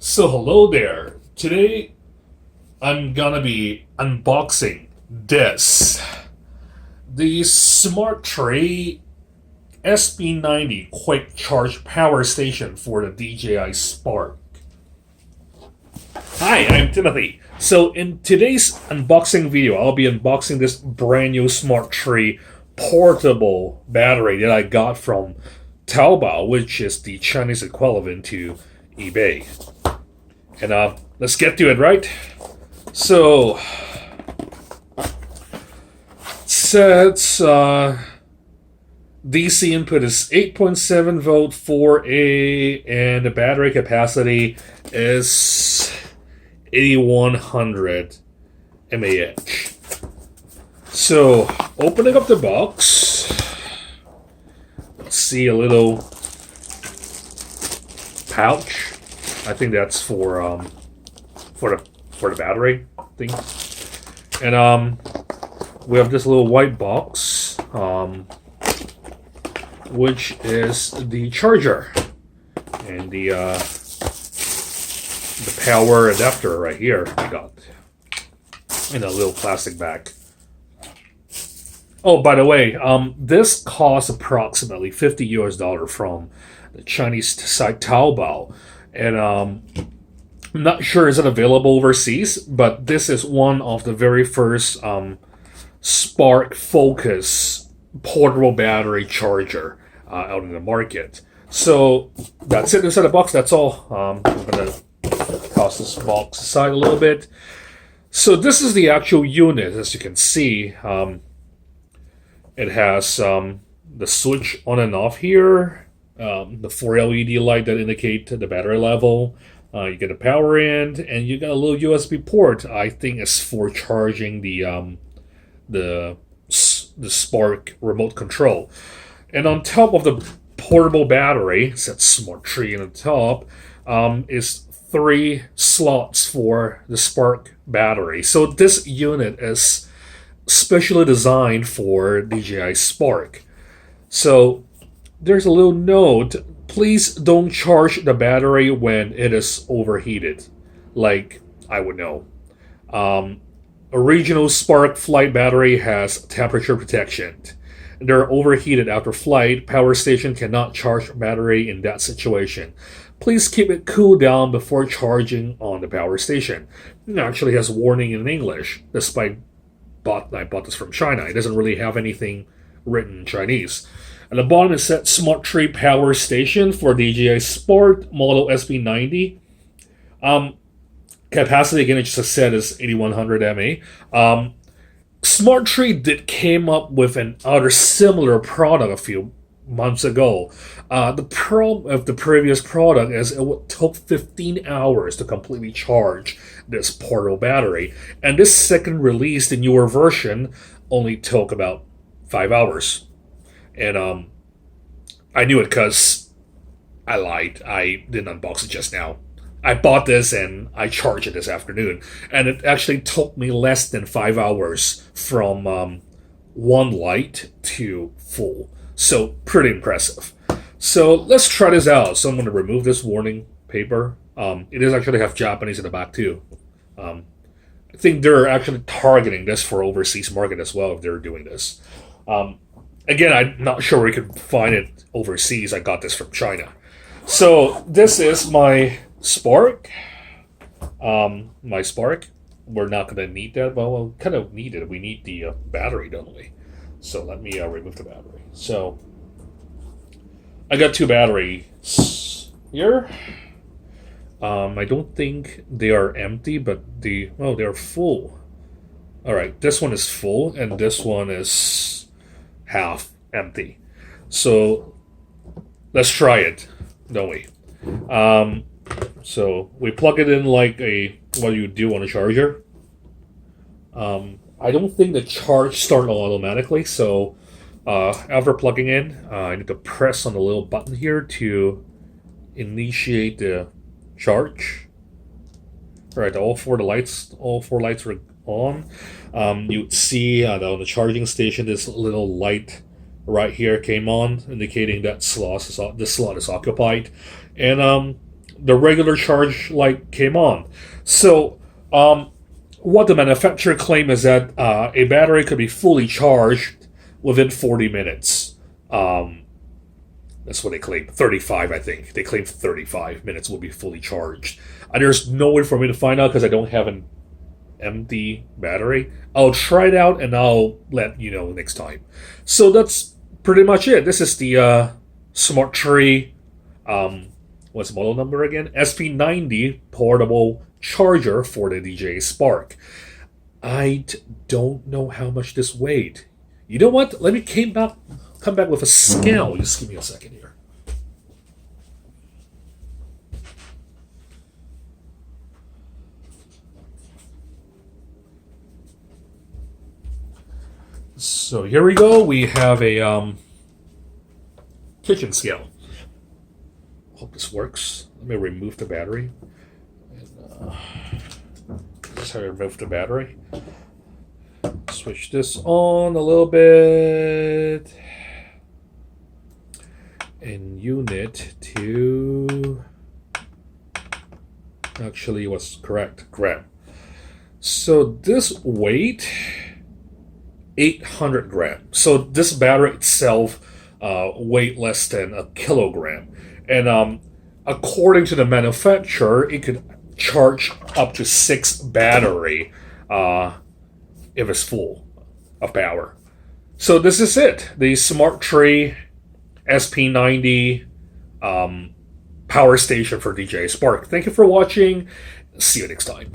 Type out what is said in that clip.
So hello there. Today I'm gonna be unboxing this. The Smatree SP90 quick charge power station for the DJI Spark. Hi, I'm Timothy. So in today's unboxing video, I'll be unboxing this brand new Smatree portable battery that I got from Taobao, which is the Chinese equivalent to eBay. And let's get to it, right? So, sets DC input is 8.7 volt 4A, and the battery capacity is 8100 mAh. So, opening up the box, let's see a little pouch. I think that's for the battery thing. And we have this little white box, which is the charger and the power adapter right here I got in a little plastic bag. Oh, by the way, this costs approximately $50 from the Chinese site Taobao. And I'm not sure is it available overseas, but this is one of the very first Spark Focus portable battery charger out in the market. So that's it inside the box. That's all. I'm going to toss this box aside a little bit. So this is the actual unit, as you can see. It has the switch on and off here. The 4 LED light that indicate the battery level. You get a power end, and you got a little USB port. I think it's for charging the Spark remote control. And on top of the portable battery, it says Smatree on the top, is 3 slots for the Spark battery. So this unit is specially designed for DJI Spark. So there's a little note: please don't charge the battery when it is overheated. Like, I would know. Original Spark flight battery has temperature protection. They're overheated after flight. Power station cannot charge battery in that situation. Please keep it cool down before charging on the power station. It actually has warning in English, despite I bought this from China. It doesn't really have anything written in Chinese. At the bottom, it said Smatree Power Station for DJI Spark model SP90. Capacity, again, it just said is 8100 mAh. Smatree came up with another similar product a few months ago. The problem of the previous product is it took 15 hours to completely charge this portable battery. And this second release, the newer version, only took about 5 hours. And I knew it because I lied. I didn't unbox it just now. I bought this and I charged it this afternoon. And it actually took me less than 5 hours from one light to full. So pretty impressive. So let's try this out. So I'm going to remove this warning paper. It does actually have Japanese in the back too. I think they're actually targeting this for overseas market as well if they're doing this. Again, I'm not sure where you can find it overseas. I got this from China. So this is my Spark. My Spark. We're not going to need that. Well, we'll kind of need it. We need the battery, don't we? So let me remove the battery. So I got 2 batteries here. I don't think they are empty, but they're full. All right, this one is full, and this one is half empty. So let's try it, don't we? So we plug it in like what you do on a charger. I don't think the charge starts automatically, so after plugging in, I need to press on the little button here to initiate the charge. All right, all four lights are on. You see on the charging station, this little light right here came on, indicating that this slot is occupied. And the regular charge light came on. So what the manufacturer claim is that a battery could be fully charged within 40 minutes. That's what they claim. 35, I think. They claim 35 minutes will be fully charged. There's no way for me to find out because I don't have an empty battery. I'll try it out and I'll let you know next time. So that's pretty much it. This is the Smatree, what's the model number again? SP90 portable charger for the DJI Spark. I don't know how much this weighed. You know what? Let me come back with a scale. Just give me a second here. So here we go. We have a kitchen scale. Hope this works. Let me remove the battery. Just how to remove the battery. Switch this on a little bit. And unit to, actually was correct, gram. So this weight, 800 grams. So this battery itself weight less than a kilogram. And according to the manufacturer, it could charge up to 6 battery if it's full of power. So this is it. The Smatree SP90 power station for DJI Spark. Thank you for watching. See you next time.